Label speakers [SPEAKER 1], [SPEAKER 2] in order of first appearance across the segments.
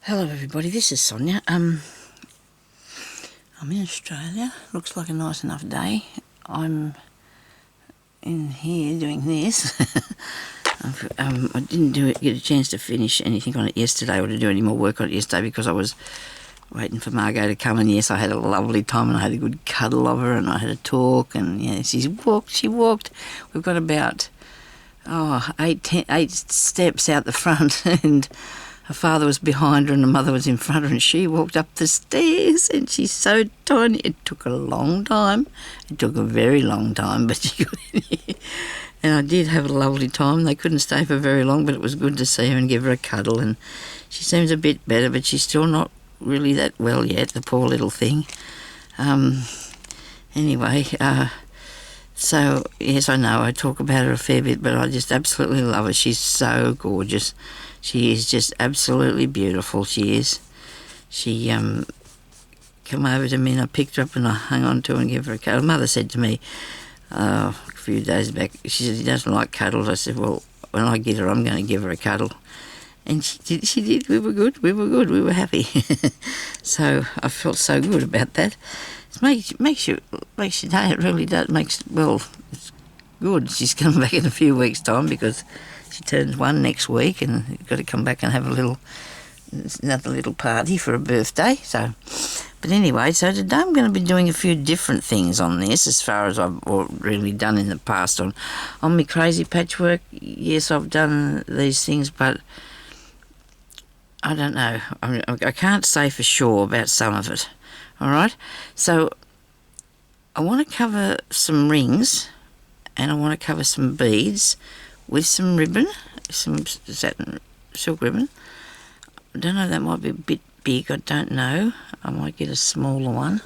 [SPEAKER 1] Hello everybody, this is Sonia. I'm in Australia. Looks like a nice enough day. I'm in here doing this. I didn't get a chance to finish anything on it yesterday or to do any more work on it yesterday because I was waiting for Margot to come, and yes, I had a lovely time and I had a good cuddle of her and I had a talk, and yeah, she walked. We've got about 8 steps out the front and her father was behind her and her mother was in front of her, and she walked up the stairs, and she's so tiny. It took a long time. It took a very long time, but she got in here. And I did have a lovely time. They couldn't stay for very long, but it was good to see her and give her a cuddle. And she seems a bit better, but she's still not really that well yet, the poor little thing. Anyway, so, yes, I know I talk about her a fair bit, but I just absolutely love her. She's so gorgeous. She is just absolutely beautiful, she is. She come over to me and I picked her up and I hung on to her and gave her a cuddle. Mother said to me a few days back, she said, he doesn't like cuddles. I said, well, when I get her, I'm going to give her a cuddle. And she did. We were good. We were happy. So I felt so good about that. It makes your day. It really does. It's good. She's coming back in a few weeks' time because she turns 1 next week, and you've got to come back and have another little party for her birthday. So, but anyway, so today I'm going to be doing a few different things on this, as far as I've really done in the past on my crazy patchwork. Yes, I've done these things, but I don't know. I can't say for sure about some of it. All right, so I want to cover some rings, and I want to cover some beads with some ribbon, some satin silk ribbon. I don't know, that might be a bit big, I don't know. I might get a smaller one.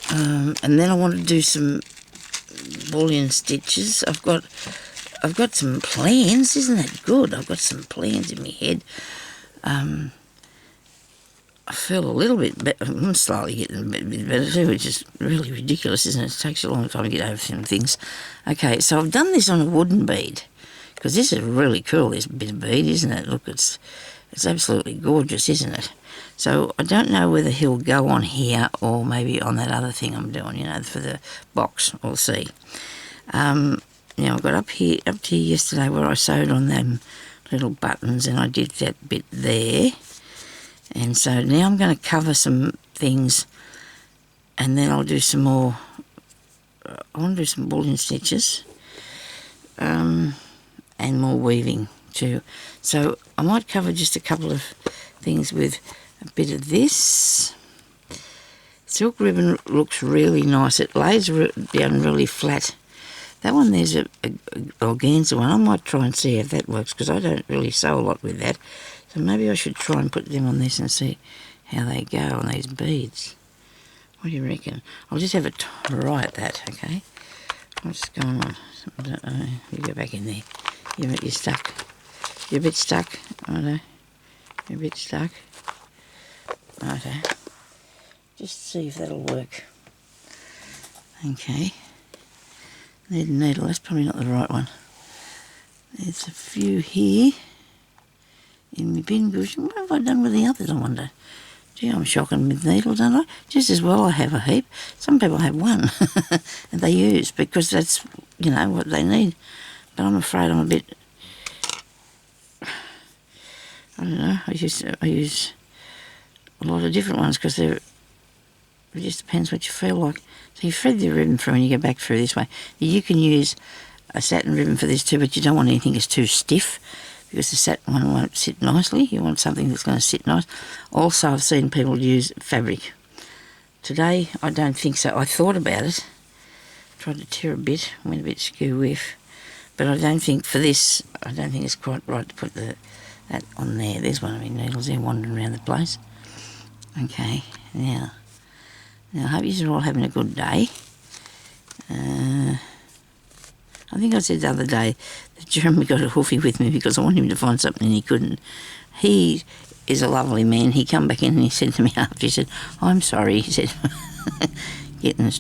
[SPEAKER 1] And then I want to do some bullion stitches. I've got some plans, isn't that good? I've got some plans in my head. I feel a little bit better. I'm slightly getting a bit better too, which is really ridiculous, isn't it? It takes a long time to get over some things. Okay, so I've done this on a wooden bead, because this is really cool, this bit of bead, isn't it? Look, it's absolutely gorgeous, isn't it? So I don't know whether he'll go on here or maybe on that other thing I'm doing, for the box. We'll see. I got up to here yesterday where I sewed on them little buttons, and I did that bit there. And so now I'm going to cover some things, and then I'll do some more. I want to do some bullion stitches and more weaving too. So I might cover just a couple of things with a bit of this. Silk ribbon looks really nice. It lays down really flat. That one there's a organza one. I might try and see if that works, because I don't really sew a lot with that. So maybe I should try and put them on this and see how they go on these beads. What do you reckon? I'll just have a try at that, okay? What's going on? You go back in there. You're stuck. You're a bit stuck. Righto. You're a bit stuck. Righto. Just see if that'll work. Okay. Need a needle. That's probably not the right one. There's a few here in my bin cushion. What have I done with the others, I wonder? Gee, I'm shocking with needles, aren't I? Just as well I have a heap. Some people have one and they use, because that's, what they need. But I'm afraid I'm a bit, I don't know, I use a lot of different ones, because it just depends what you feel like. So you thread the ribbon through and you go back through this way. You can use a satin ribbon for this too, but you don't want anything that's too stiff, because the satin one won't sit nicely. You want something that's going to sit nice. Also, I've seen people use fabric. Today, I don't think so. I thought about it. Tried to tear a bit. Went a bit skew whiff. But I don't think for this, I don't think it's quite right to put that on there. There's one of my needles there wandering around the place. Okay, now I hope you're all having a good day. I think I said the other day that Jeremy got a hoofy with me because I wanted him to find something and he couldn't. He is a lovely man. He come back in and he said to me after, he said, I'm sorry, he said, getting a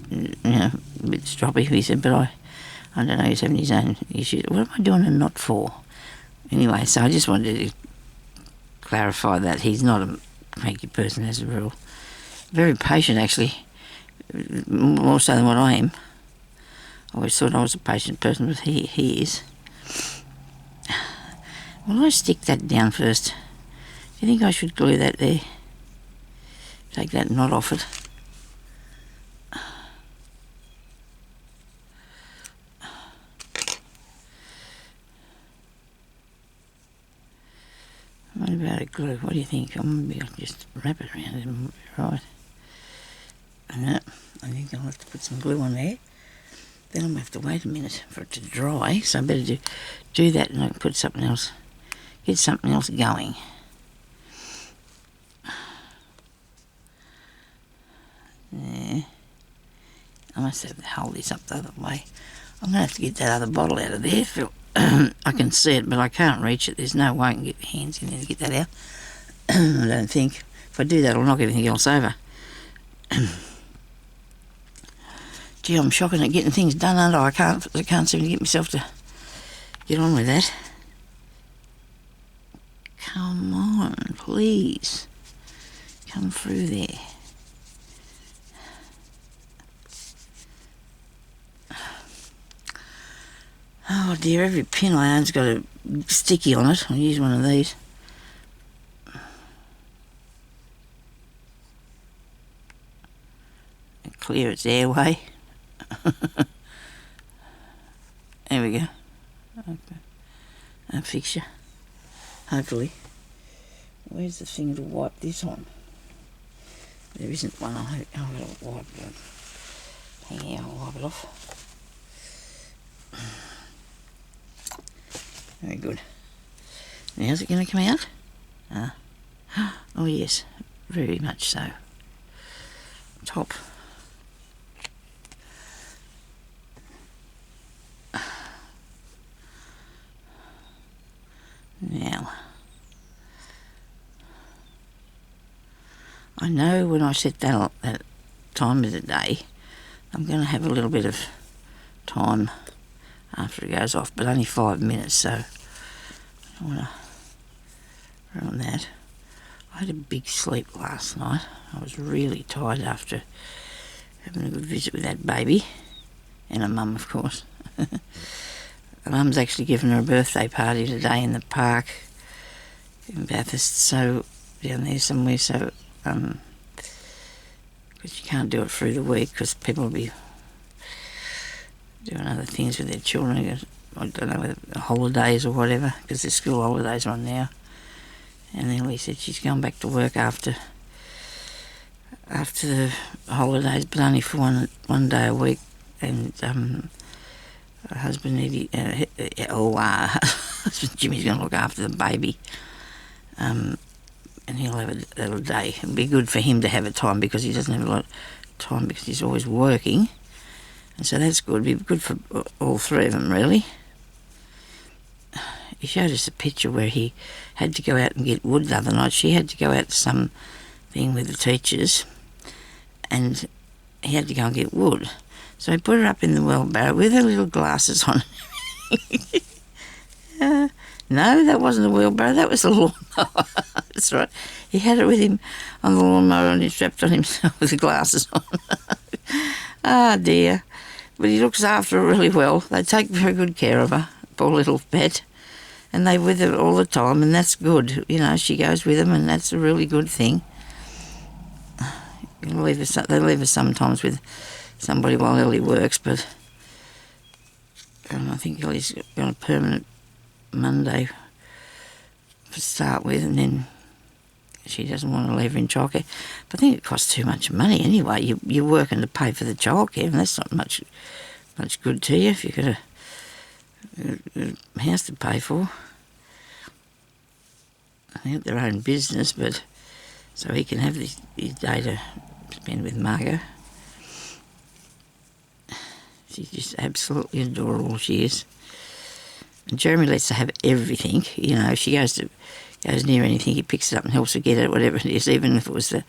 [SPEAKER 1] bit stroppy. He said, but I don't know, he's having his own issues. What am I doing a knot for? Anyway, so I just wanted to clarify that. He's not a cranky person as a rule. Very patient, actually, more so than what I am. I always thought I was a patient person, but he is. Well, I stick that down first. Do you think I should glue that there? Take that knot off it. What about a glue? What do you think? Maybe I'll just wrap it around it and right. No, I think I'll have to put some glue on there. Then I'm going to have to wait a minute for it to dry, so I better do that and I can put something else, get something else going. Yeah. I must have to hold this up the other way. I'm going to have to get that other bottle out of there, Phil. I can see it, but I can't reach it. There's no way I can get my hands in there to get that out. I don't think. If I do that, I'll knock everything else over. Gee, I'm shocking at getting things done, aren't I? I can't seem to get myself to get on with that. Come on, please. Come through there. Oh dear, every pin I own's got a sticky on it. I'll use one of these. And clear its airway. There we go. Okay. A fixture. Hopefully. Where's the thing to wipe this on? There isn't one. I'll wipe it. Hang out, I'll wipe it off. Very good. Now is it going to come out? Oh yes, very much so. Top. Now, I know when I set that time of the day, I'm going to have a little bit of time after it goes off, but only 5 minutes, so I don't want to ruin that. I had a big sleep last night. I was really tired after having a good visit with that baby, and her mum, of course. Her mum's actually given her a birthday party today in the park in Bathurst, so down there somewhere, so because you can't do it through the week because people will be doing other things with their children. I don't know, whether holidays or whatever, because the school holidays are on now. And Ellie said she's going back to work after the holidays, but only for one day a week. And her husband husband Jimmy's going to look after the baby, and he'll have a little day. It'll be good for him to have a time because he doesn't have a lot of time because he's always working. And so that's good. It'd be good for all three of them, really. He showed us a picture where he had to go out and get wood the other night. She had to go out to some thing with the teachers, and he had to go and get wood. So he put her up in the wheelbarrow with her little glasses on. No, that wasn't a wheelbarrow. That was a lawnmower. That's right. He had it with him on the lawnmower and he strapped on himself with the glasses on. Ah, dear. But he looks after her really well. They take very good care of her, poor little pet. And they're with her all the time, and that's good. You know, she goes with them, and that's a really good thing. They leave her sometimes with somebody while Ellie works, but I think Ellie's got a permanent Monday to start with, and then she doesn't want to leave her in childcare. But I think it costs too much money anyway. You're working to pay for the childcare, and that's not much good to you if you've got a house to pay for. They have their own business, but so he can have his day to spend with Margot. She's just absolutely adorable, she is. And Jeremy lets her have everything. You know, if she goes near anything, he picks it up and helps her get it, whatever it is, even if it was the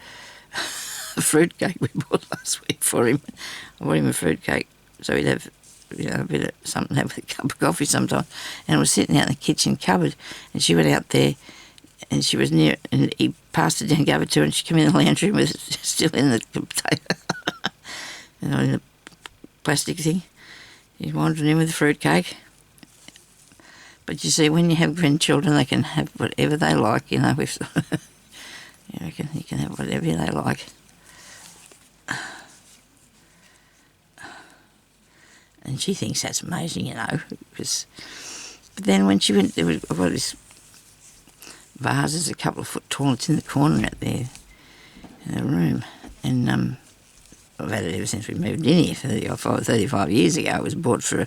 [SPEAKER 1] fruitcake we bought last week for him. I bought him a fruitcake so he'd have, you know, a bit of something to have with a cup of coffee sometimes. And it was sitting out in the kitchen cupboard, and she went out there and she was near, and he passed it down, gave it to her, and she came in the lounge room with it still in the potato, in the plastic thing. He's wandering in with a fruitcake. But you see, when you have grandchildren, they can have whatever they like, you know. If you can have whatever they like. And she thinks that's amazing, you know. But then when she went, there was this vases, a couple of foot tall. It's in the corner out there in the room. And I've had it ever since we moved in here 35 years ago. It was bought for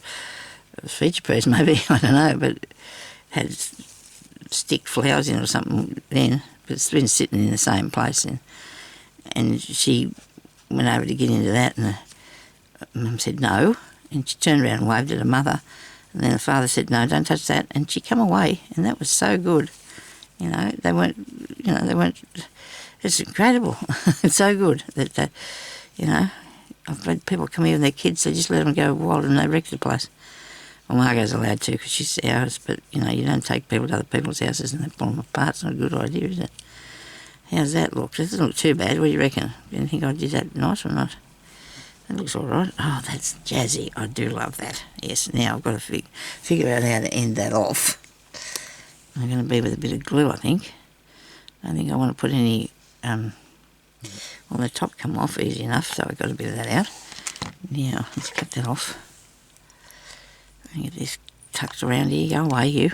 [SPEAKER 1] a feature piece, maybe, I don't know, but it had stick flowers in it or something then. But it's been sitting in the same place. And she went over to get into that, and Mum said no. And she turned around and waved at her mother. And then the father said, no, don't touch that. And she come away, and that was so good. You know, they weren't, it's incredible. It's so good that, you know, I've had people come here with their kids, they just let them go wild and they wreck the place. Well, Margot's allowed to because she's ours, but, you know, you don't take people to other people's houses and they pull them apart. It's not a good idea, is it? How's that look? It doesn't look too bad. What do you reckon? Do you think I did that nice or not? That looks all right. Oh, that's jazzy. I do love that. Yes, now I've got to figure out how to end that off. I'm going to be with a bit of glue, I think. I don't think I want to put any... well, the top come off easy enough, so I've got a bit of that out. Now, let's cut that off. I get this tucked around here. Go away, you.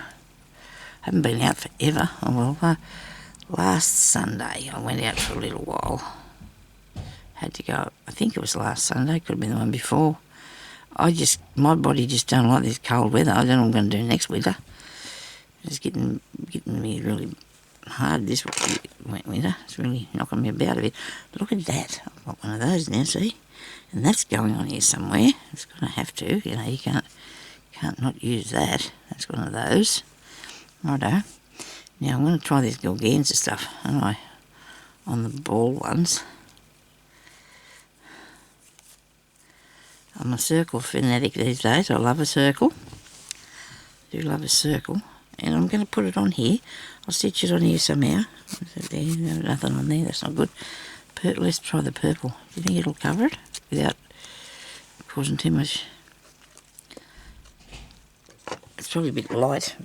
[SPEAKER 1] Haven't been out forever. Oh, well, last Sunday I went out for a little while. Had to go, I think it was last Sunday, could have been the one before. My body just don't like this cold weather. I don't know what I'm going to do next winter. It's getting me really hard this winter. It's really knocking me about a bit. Look at that. I've got one of those now, see? And that's going on here somewhere. It's going to have to, you know, you can't not use that. That's one of those. Righto. Now I'm going to try this organza stuff, aren't I? On the ball ones. I'm a circle fanatic these days. I love a circle. I do love a circle. And I'm going to put it on here. I'll stitch it on here somehow. There, no, nothing on there. That's not good. Let's try the purple. Do you think it'll cover it without causing too much? It's probably a bit light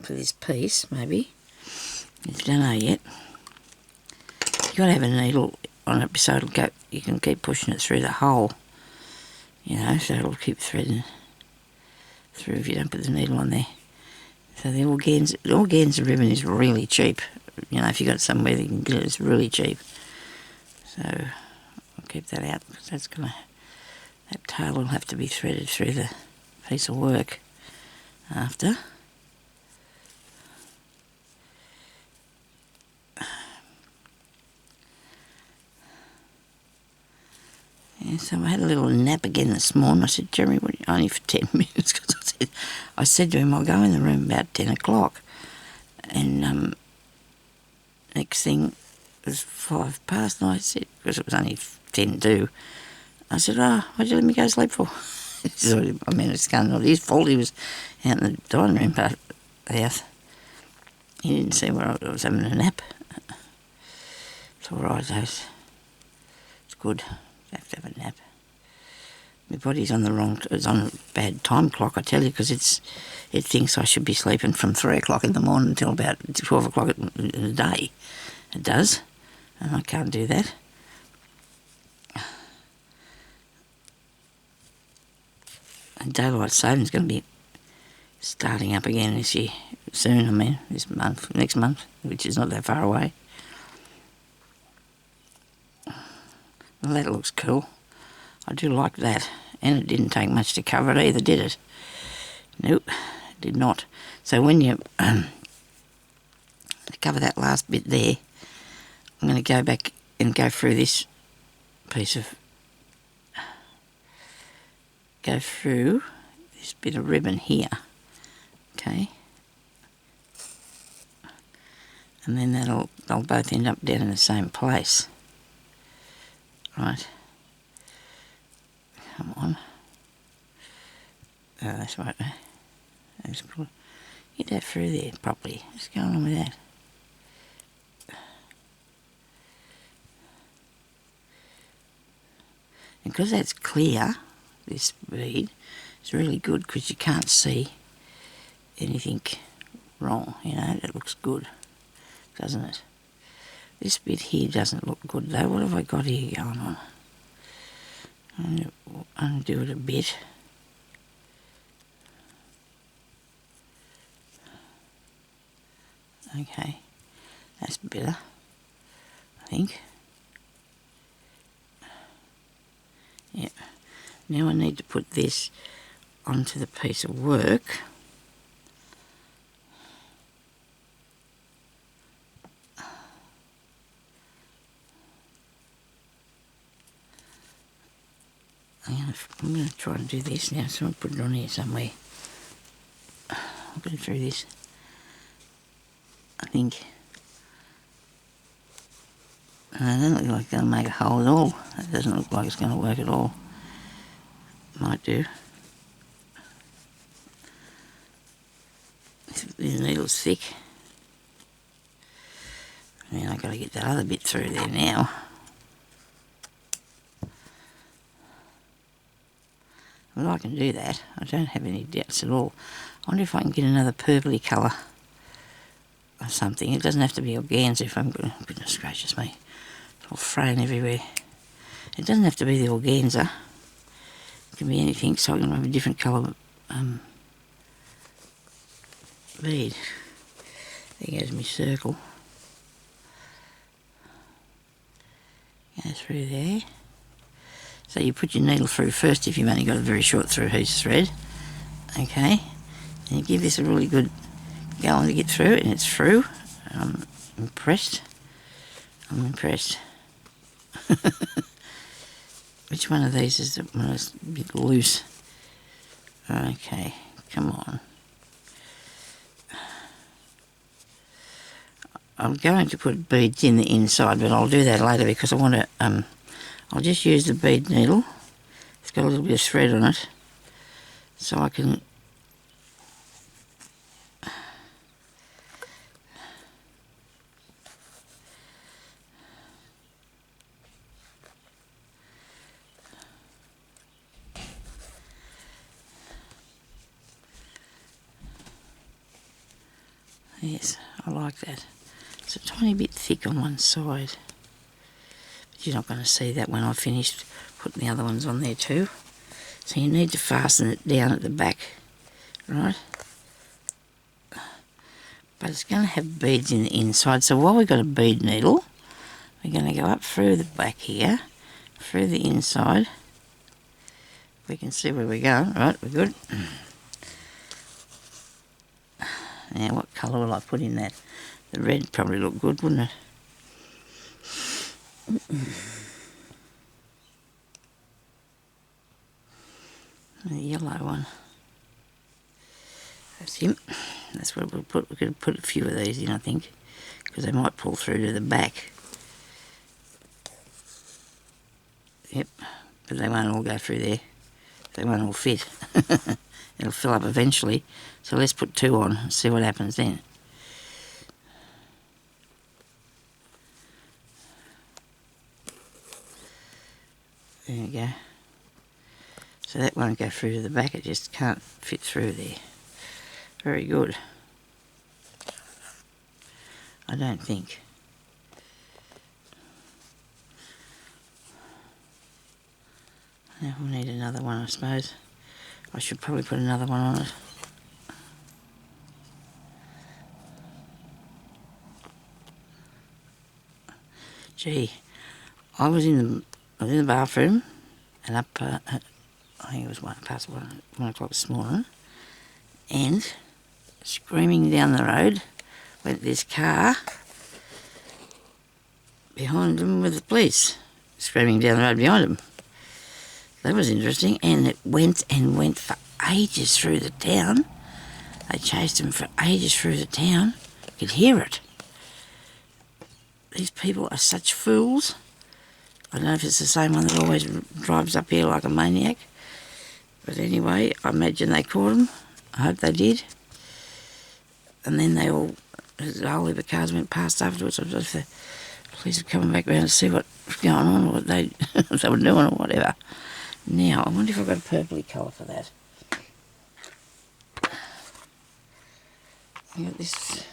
[SPEAKER 1] for this piece, maybe. I don't know yet. You've got to have a needle on it so it'll go. You can keep pushing it through the hole. You know, so it'll keep threading through if you don't put the needle on there. So the organza ribbon is really cheap. You know, if you've got somewhere that you can get it, it's really cheap. So I'll keep that out because that tail will have to be threaded through the piece of work after. Yeah, so I had a little nap again this morning. I said, Jeremy, only for 10 minutes, because I said to him, I'll go in the room about 10 o'clock. And next thing, it was 5 past, and I said, because it was only 10 to, I said, why'd you let me go to sleep for? I mean, it's kind of not his fault. He was out in the dining room part of the house. He didn't see where I was having a nap. It's all right, though. It's good. I have to have a nap. My body's on it's on a bad time clock, I tell you, because it thinks I should be sleeping from 3 o'clock in the morning until about 12 o'clock in the day. It does, and I can't do that. And daylight saving's going to be starting up again this year, soon, I mean, next month, which is not that far away. Well, that looks cool. I do like that. And it didn't take much to cover it either, did it? Nope, it did not. So when you cover that last bit there, I'm going to go back and go through this piece of... Go through this bit of ribbon here. Okay. And then they'll both end up down in the same place. Right. Come on. Oh, that's right. That's cool. Get that through there properly. What's going on with that? And because that's clear, this bead, it's really good because you can't see anything wrong, you know. It looks good, doesn't it? This bit here doesn't look good though. What have I got here going on? I'm going to undo it a bit. Okay, that's better, I think. Yep. Now I need to put this onto the piece of work. I'm going to try and do this now, so I'll put it on here somewhere. I'll go through this. I think. It doesn't look like it's going to make a hole at all. It doesn't look like it's going to work at all. Might do. This needle's thick. And I've got to get that other bit through there now. Well, I can do that. I don't have any doubts at all. I wonder if I can get another purpley colour or something. It doesn't have to be organza if I'm going to... Goodness gracious me. It's all fraying everywhere. It doesn't have to be the organza. It can be anything, so I can have a different colour bead. There goes my circle. Go through there. So you put your needle through first if you've only got a very short through-piece thread. Okay. And you give this a really good go on to get through it, and it's through. I'm impressed. I'm impressed. Which one of these is the one that's a bit loose? Okay, come on. I'm going to put beads in the inside, but I'll do that later because I want to... I'll just use the bead needle. It's got a little bit of thread on it, so I can... Yes, I like that. It's a tiny bit thick on one side. But you're not going to see that when I've finished putting the other ones on there too. So you need to fasten it down at the back, right? But it's going to have beads in the inside. So while we've got a bead needle, we're going to go up through the back here, through the inside. We can see where we're going. Right, we're good. Now, what colour will I put in that? The red probably look good, wouldn't it? The yellow one. That's him. That's what we'll put. We're going to put a few of these in, I think, because they might pull through to the back. Yep, but they won't all go through there. They won't all fit. It'll fill up eventually. So let's put two on and see what happens then. There you go. So that won't go through to the back, it just can't fit through there. Very good. I don't think. Now we'll need another one, I suppose. I should probably put another one on it. Gee, I was in the bathroom, and up at, I think it was 1 o'clock this morning, and screaming down the road went this car behind them with the police, screaming down the road behind them. That was interesting, and it went and went for ages through the town. They chased them for ages through the town. You could hear it. These people are such fools. I don't know if it's the same one that always drives up here like a maniac. But anyway, I imagine they caught him. I hope they did. and then they all, a whole heap of cars went past afterwards. I was the police were coming back around to see what was going on or what they, they were doing or whatever. Now, I wonder if I've got a purpley colour for that. I got this,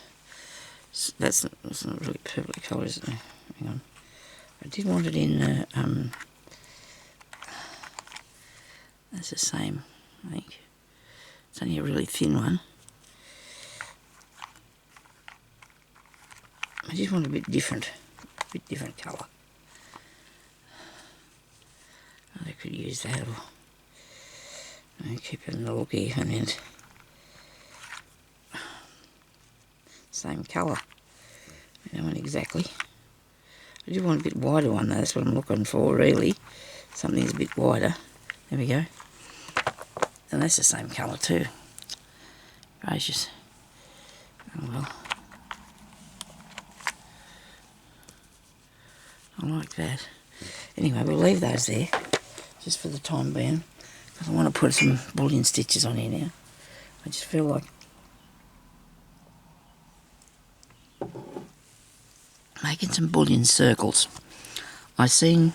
[SPEAKER 1] that's not really purpley colour, is it? Hang on. I did want it in, that's the same, I think. It's only a really thin one. I just want a bit different colour. I could use that, or keep it in the look here, and then same colour. I don't want exactly. I do want a bit wider one though, that's what I'm looking for really. Something's a bit wider. There we go. And that's the same colour too. Gracious. Oh well. I like that. Anyway, we'll leave those there, just for the time being, because I want to put some bullion stitches on here now. I just feel like making some bullion circles. I seen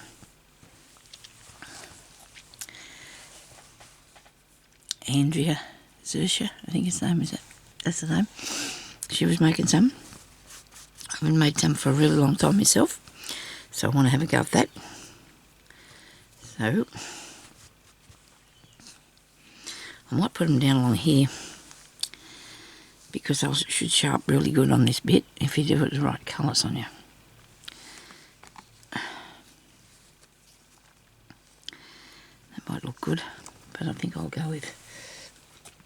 [SPEAKER 1] Andrea Zersha, I think his name is it. That's the name. She was making some. I haven't made some for a really long time myself, so I want to have a go at that. So I might put them down along here because they should show up really good on this bit if you do it the right colours on you. That might look good, but I think I'll go with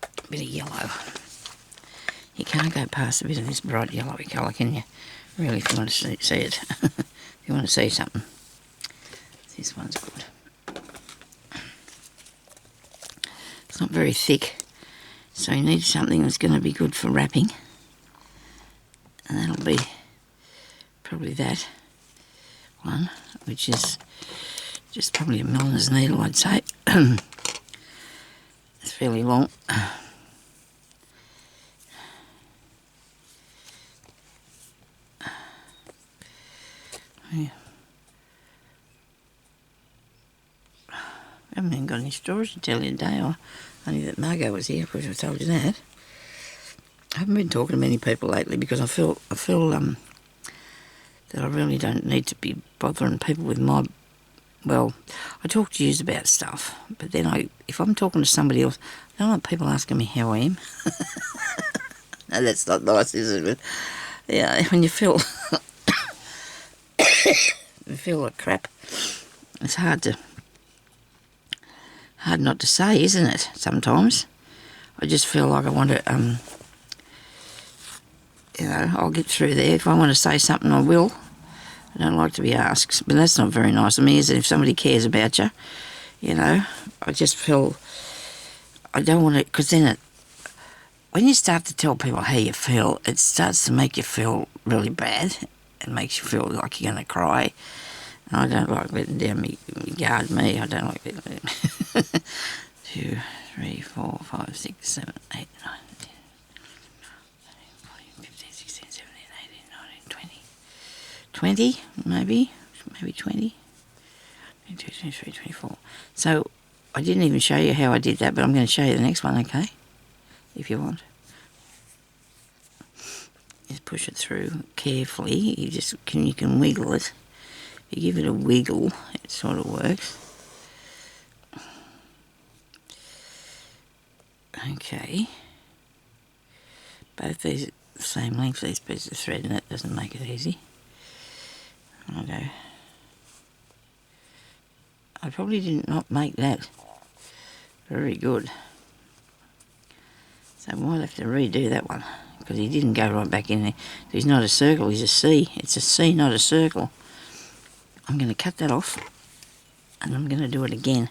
[SPEAKER 1] a bit of yellow. You can't go past a bit of this bright yellowy colour, can you? Really, if you want to see it. If you want to see something. This one's good. It's not very thick, so you need something that's going to be good for wrapping. And that'll be probably that one, which is just probably a milliner's needle, I'd say. It's fairly long. Yeah. I haven't even got any stories to tell you today. Only that Margot was here, of course I told you that. I haven't been talking to many people lately because I feel that I really don't need to be bothering people with my, well, I talk to you about stuff, but then if I'm talking to somebody else, I don't want people asking me how I am. No, that's not nice, is it? But yeah, when you feel you feel like crap, it's hard not to say, isn't it? Sometimes I just feel like I want to, you know, I'll get through there. If I want to say something, I will. I don't like to be asked, but that's not very nice of me, is it? If somebody cares about you, you know, I just feel I don't want to, because then when you start to tell people how you feel, it starts to make you feel really bad. It makes you feel like you're going to cry. And I don't like letting down me guard me. I don't like letting 2, 3, 4, 5, 6, 7, 8, 9, 10, 15, 16, 17, 18, 19, 20. 20, maybe 20. 22, 23, 24. So I didn't even show you how I did that, but I'm going to show you the next one, okay? If you want. Just push it through carefully. You can wiggle it. If you give it a wiggle, it sort of works. Okay. Both these are the same length, these pieces of thread, and that doesn't make it easy. Okay. I probably did not make that very good. So I might have to redo that one, because he didn't go right back in there. He's not a circle, he's a C. It's a C, not a circle. I'm going to cut that off, and I'm going to do it again.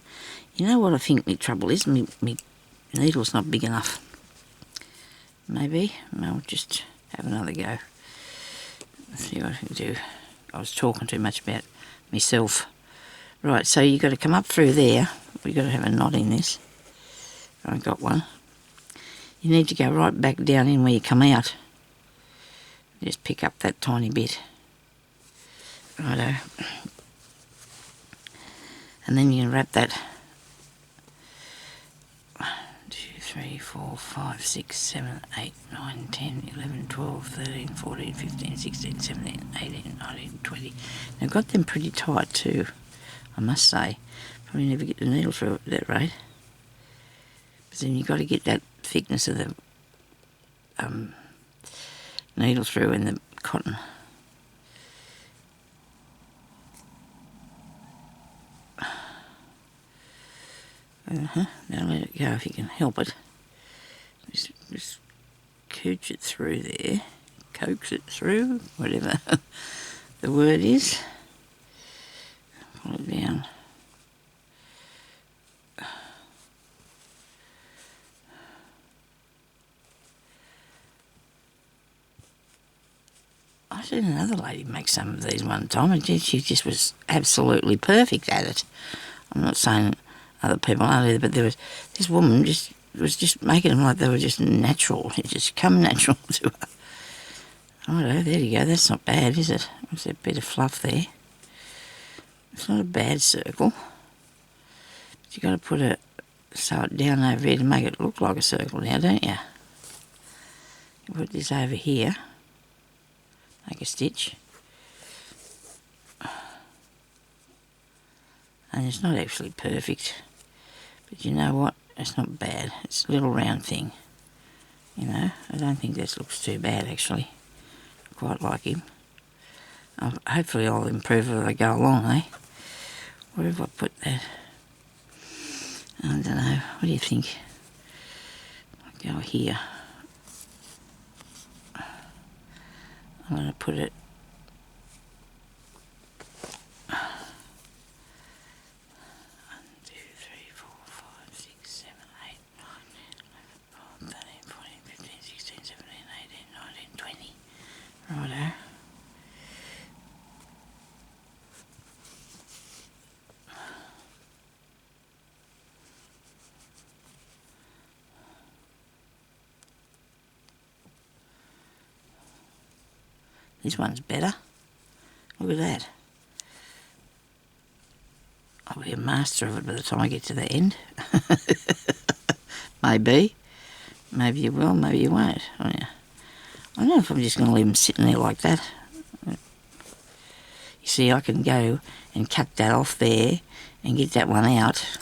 [SPEAKER 1] You know what I think my trouble is? My needle's not big enough. Maybe I'll just have another go. Let's see what I can do. I was talking too much about myself. Right, so you've got to come up through there. We've got to have a knot in this. I got one. You need to go right back down in where you come out. Just pick up that tiny bit. Righto. And then you can wrap that 1, 2, 3, 4, 5, 6, 7, 8, 9, 10, 11, 12, 13, 14, 15, 16, 17, 18, 19, 20. Now I've got them pretty tight too, I must say. Probably never get the needle through at that rate. But then you've got to get that thickness of the needle through in the cotton. Now let it go if you can help it. Just cooch it through there. Coax it through, whatever the word is. Pull it down. I seen another lady make some of these one time, and she just was absolutely perfect at it. I'm not saying other people aren't either, but there was this woman was just making them like they were just natural. It just come natural to her. Righto, there you go. That's not bad, is it? There's a bit of fluff there. It's not a bad circle. But you've got to put it sew it down over here to make it look like a circle now, don't you? You put this over here. Make a stitch. And it's not actually perfect. But you know what? It's not bad. It's a little round thing. You know, I don't think this looks too bad actually. I quite like him. Hopefully I'll improve as I go along, eh? Where have I put that? I don't know. What do you think? I'll go here. I'm going to put it righto. This one's better. Look at that. I'll be a master of it by the time I get to the end. Maybe. Maybe you will, maybe you won't. Oh, yeah. I don't know if I'm just going to leave them sitting there like that. You see, I can go and cut that off there and get that one out,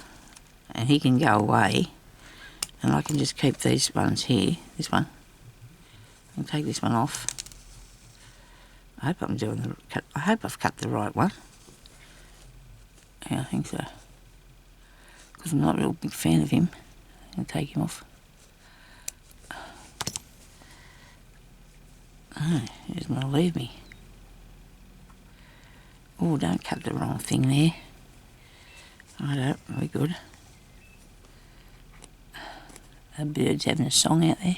[SPEAKER 1] and he can go away, and I can just keep these ones here. This one. I'll take this one off. I hope I'm doing the cut. I hope I've cut the right one. Yeah, I think so. Because I'm not a real big fan of him. I'll take him off. Oh, he doesn't want to leave me. Oh, don't cut the wrong thing there. Righto, we're good. A bird's having a song out there.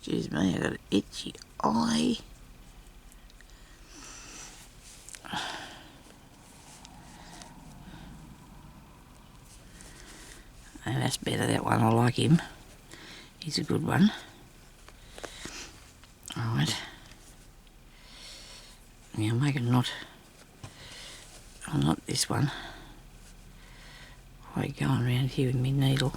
[SPEAKER 1] Excuse me, I got an itchy eye. Oh, that's better, that one. I like him. He's a good one. Alright. Yeah, I'll make a knot. Oh, not this one. While you're going around here with my needle.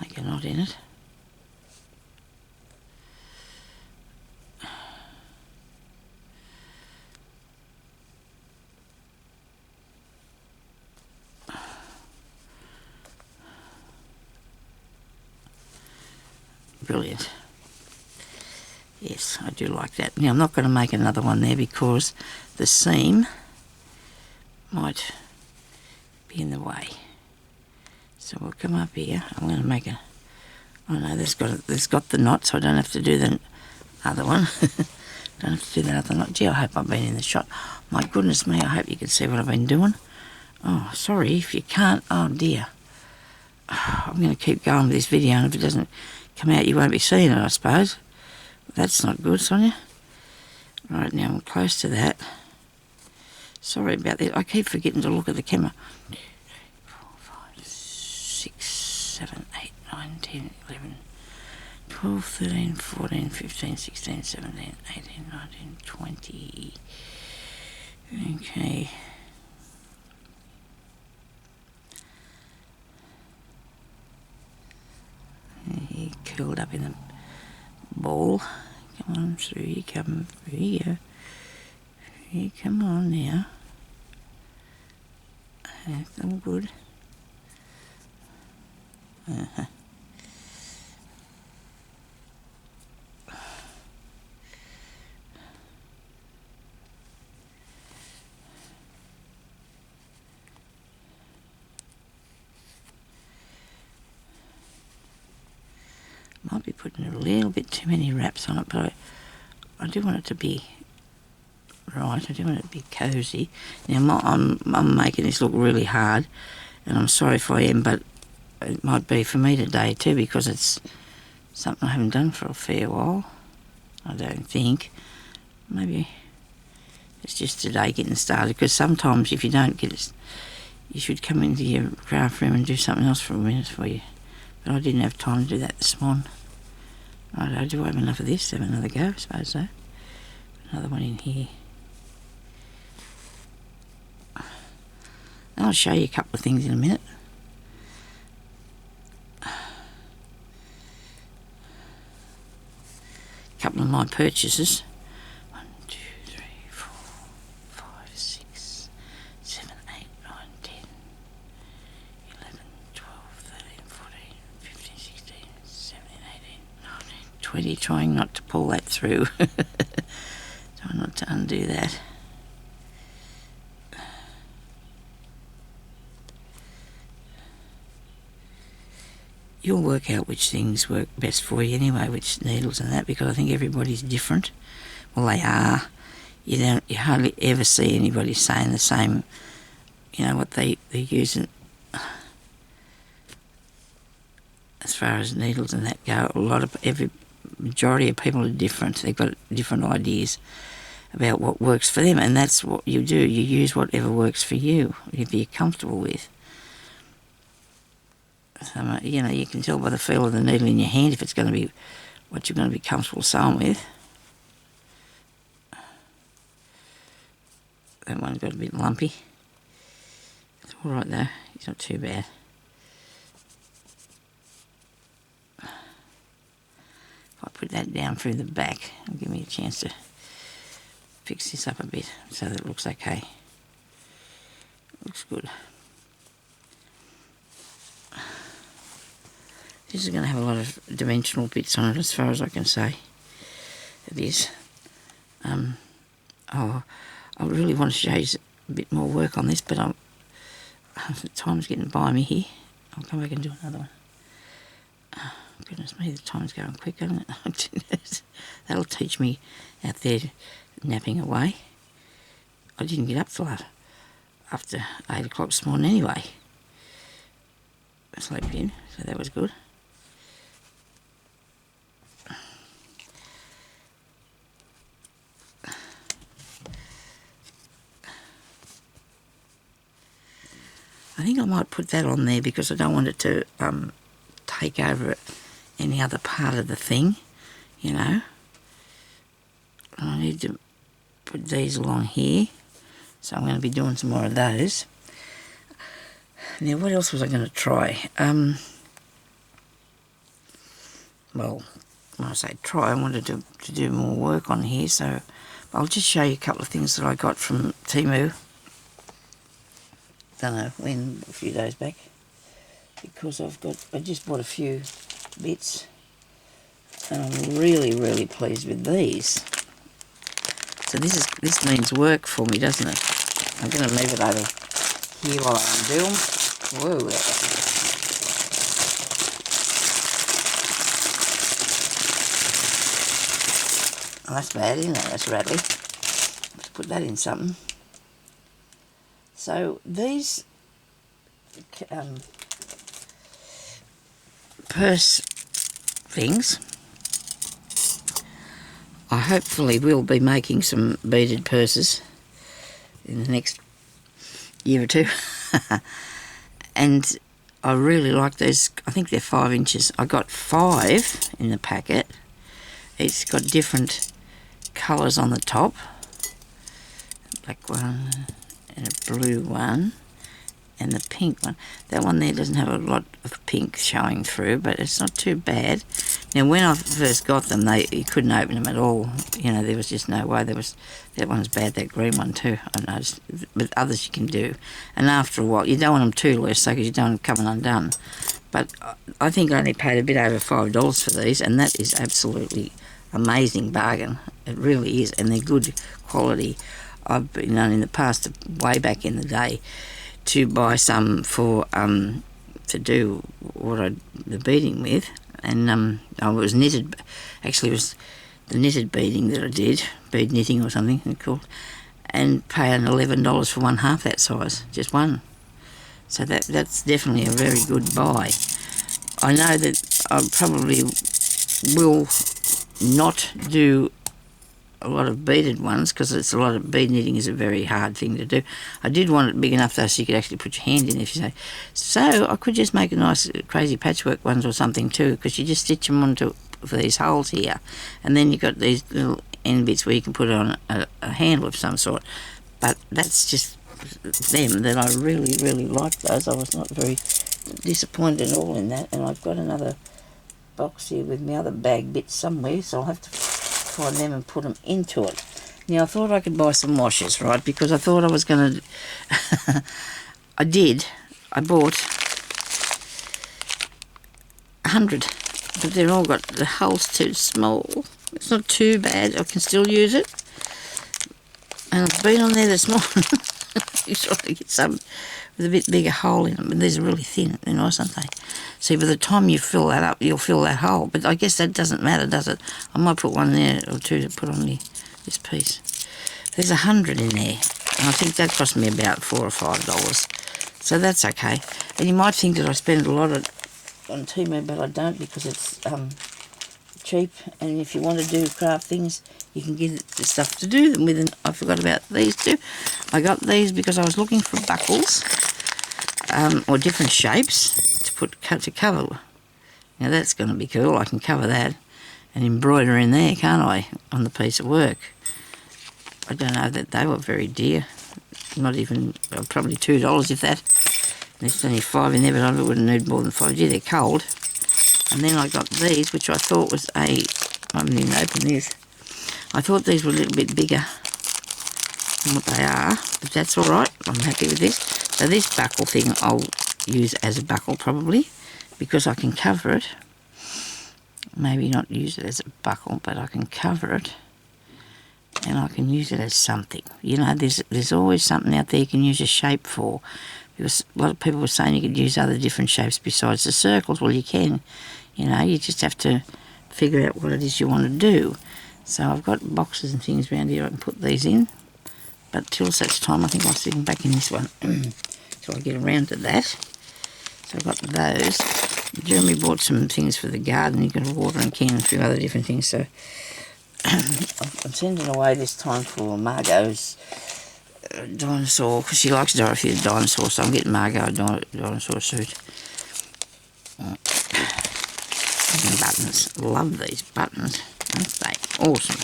[SPEAKER 1] Make a knot in it. Brilliant. Yes, I do like that. Now I'm not going to make another one there because the seam might be in the way. So we'll come up here. I'm going to make a... Oh no, there's got the knot, so I don't have to do the other one. Don't have to do that other knot. Gee, I hope I've been in the shot. My goodness me, I hope you can see what I've been doing. Oh, sorry if you can't. Oh dear. I'm going to keep going with this video, and if it doesn't come out, you won't be seeing it, I suppose. That's not good, Sonia. Right, now I'm close to that. Sorry about that. I keep forgetting to look at the camera. 2, 3, 4, 5, 6, 7, 8, 9, 10, 11, 12, 13, 14, 15, 16, 17, 18, 19, 20. Okay. He curled up in the ball. Come on, through you come. Through you go. Here, come on now. That's all good. Uh-huh. Might be putting a little bit too many wraps on it, but I do want it to be right. I do want it to be cosy. Now I'm making this look really hard, and I'm sorry if I am, but it might be for me today too, because it's something I haven't done for a fair while. I don't think. Maybe it's just today getting started, because sometimes if you don't get it, you should come into your craft room and do something else for a minute for you. But I didn't have time to do that this morning. Right, do I have enough of this? Have another go? I suppose so. Another one in here. I'll show you a couple of things in a minute. A couple of my purchases. 1, 2, 3, 4, 5, 6, 7, 8, 9, 10, 11, 12, 13, 14, 15, 16, 17, 18, 19, 20. Trying not to pull that through. Trying not to undo that. You'll work out which things work best for you anyway, which needles and that, because I think everybody's different. Well, they are. You hardly ever see anybody saying the same, what they're using. As far as needles and that go, majority of people are different. They've got different ideas about what works for them, and that's what you do. You use whatever works for you, if you're comfortable with. So, you can tell by the feel of the needle in your hand if it's going to be what you're going to be comfortable sewing with. That one's got a bit lumpy. It's all right though. It's not too bad. If I put that down through the back, it'll give me a chance to fix this up a bit so that it looks okay. Looks good. This is going to have a lot of dimensional bits on it, as far as I can say. It is. I really want to show you a bit more work on this, but time's getting by me here. I'll come back and do another one. Oh, goodness me, the time's going quick, isn't it? That'll teach me out there napping away. I didn't get up till after 8 o'clock this morning anyway. I slept in, so that was good. I think I might put that on there because I don't want it to take over any other part of the thing, I need to put these along here, so I'm going to be doing some more of those. Now, what else was I going to try? Well, when I say try, I wanted to do more work on here, so I'll just show you a couple of things that I got from Temu. Don't know when, a few days back, because I just bought a few bits, and I'm really, really pleased with these. So this means work for me, doesn't it? I'm going to move it over here while I undo them. Whoa. Oh, that's bad, isn't it? That's rattly. Let's put that in something. So these purse things. I hopefully will be making some beaded purses in the next year or two. And I really like these. I think they're 5 inches. I got 5 in the packet. It's got different colours on the top. Black one and a blue one and the pink one. That one there doesn't have a lot of pink showing through, but it's not too bad. Now when I first got them, you couldn't open them at all. You know, there was just no way. That one's bad, that green one too, I noticed. But others you can do. And after a while, you don't want them too loose, so because you don't want them coming undone. But I think I only paid a bit over $5 for these, and that is absolutely amazing bargain. It really is, and they're good quality. I've been known in the past, way back in the day, to buy some for to do the beading with, and I was knitted. Actually, it was the knitted beading that I did, bead knitting or something it's called, and paying $11 for one half that size, just one. So that's definitely a very good buy. I know that I probably will not do a lot of beaded ones because bead knitting is a very hard thing to do. I did want it big enough though so you could actually put your hand in if you say. So I could just make a nice crazy patchwork ones or something too, because you just stitch them onto for these holes here, and then you've got these little end bits where you can put on a handle of some sort. But that's just them that I really, really like those. I was not very disappointed at all in that, and I've got another box here with my other bag bits somewhere, so I'll have to find them and put them into it. Now I thought I could buy some washers, right, because I thought I was going to I bought 100, but they're all got the holes too small. It's not too bad, I can still use it, and I've been on there this morning trying to get some with a bit bigger hole in them, and these are really thin. They're nice, aren't they? See, by the time you fill that up, you'll fill that hole, but I guess that doesn't matter, does it? I might put one there or two to put on this piece. There's 100 in there, and I think that cost me about $4 or $5, so that's okay. And you might think that I spend a lot on Temu, but I don't, because it's cheap, and if you want to do craft things, you can get the stuff to do them with. And I forgot about these too. I got these because I was looking for buckles or different shapes to cover. Now that's going to be cool. I can cover that and embroider in there, can't I, on the piece of work. I don't know that they were very dear. Not even, probably $2 if that. There's only 5 in there, but I wouldn't need more than 5. Yeah, they're cold. And then I got these, which I thought was I haven't even opened this. I thought these were a little bit bigger than what they are, but that's all right. I'm happy with this. So this buckle thing I'll use as a buckle probably, because I can cover it. Maybe not use it as a buckle, but I can cover it, and I can use it as something. You know, there's always something out there you can use a shape for. Because a lot of people were saying you could use other different shapes besides the circles. Well, you can. You know, you just have to figure out what it is you want to do. So I've got boxes and things around here I can put these in. But till such time, I think I'll stick them back in this one till I get around to that. So I've got those. Jeremy bought some things for the garden. You can water and can and a few other different things. So I'm sending away this time for Margot's dinosaur, because she likes Dorothy the dinosaur, so I'm getting Margot a dinosaur suit. And buttons. Love these buttons, aren't they? Awesome.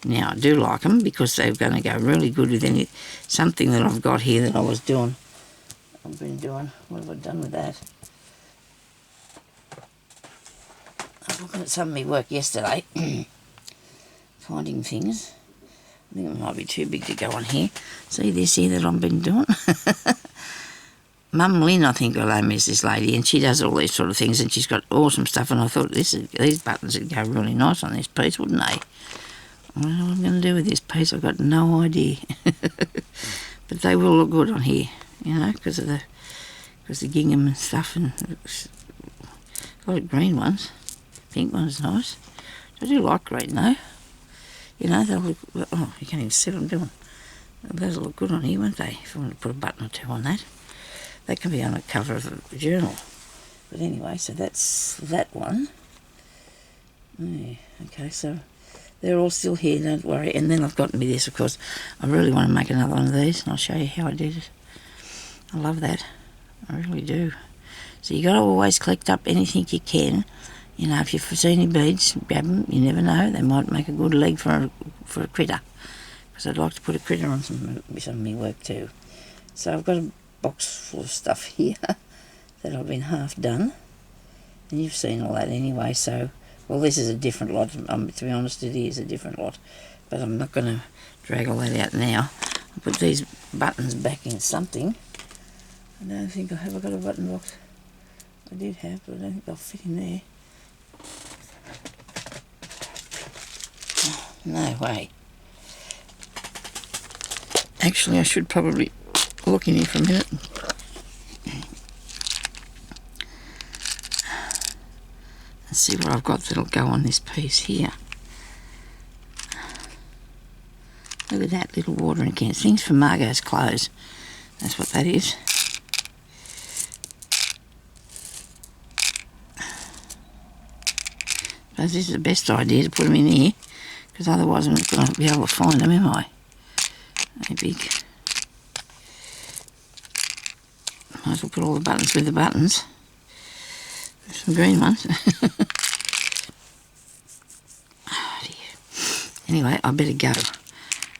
[SPEAKER 1] Now I do like them because they're going to go really good with something that I've got here that I was doing. I've been doing. What have I done with that? I was looking at some of my work yesterday, finding things. I think it might be too big to go on here. See this here that I've been doing? Mum Lynn, I think her name is, this lady, and she does all these sort of things, and she's got awesome stuff, and I thought these buttons would go really nice on this piece, wouldn't they? I don't know what I'm going to do with this piece. I've got no idea. But they will look good on here, you know, because of the gingham and stuff, and a lot of green ones. Pink one's nice. I do like green though. You know, they'll look, oh, you can't even see what I'm doing. Those will look good on here, won't they? If I want to put a button or two on that. That can be on the cover of a journal. But anyway, so that's that one. Yeah, okay, so they're all still here, don't worry. And then I've got me this, of course. I really want to make another one of these, and I'll show you how I did it. I love that. I really do. So you got to always collect up anything you can. You know, if you see any beads, grab them. You never know. They might make a good leg for a critter. Because I'd like to put a critter on some of my work too. So I've got a box full of stuff here that I've been half done. And you've seen all that anyway, so... Well, this is a different lot. To be honest, it is a different lot. But I'm not going to drag all that out now. I'll put these buttons back in something. I don't think I have. I got a button box. I did have, but I don't think they'll fit in there. Oh, no way. Actually, I should probably look in here for a minute. And see what I've got that'll go on this piece here. Look at that little watering can. Things for Margot's clothes. That's what that is. So this is the best idea to put them in here, because otherwise I'm not going to be able to find them, am I? They're big. Might as well put all the buttons with the buttons. Some green ones. Oh dear. Anyway, I better go.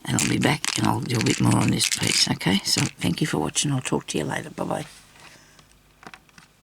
[SPEAKER 1] And I'll be back and I'll do a bit more on this piece, okay? So thank you for watching. I'll talk to you later. Bye-bye.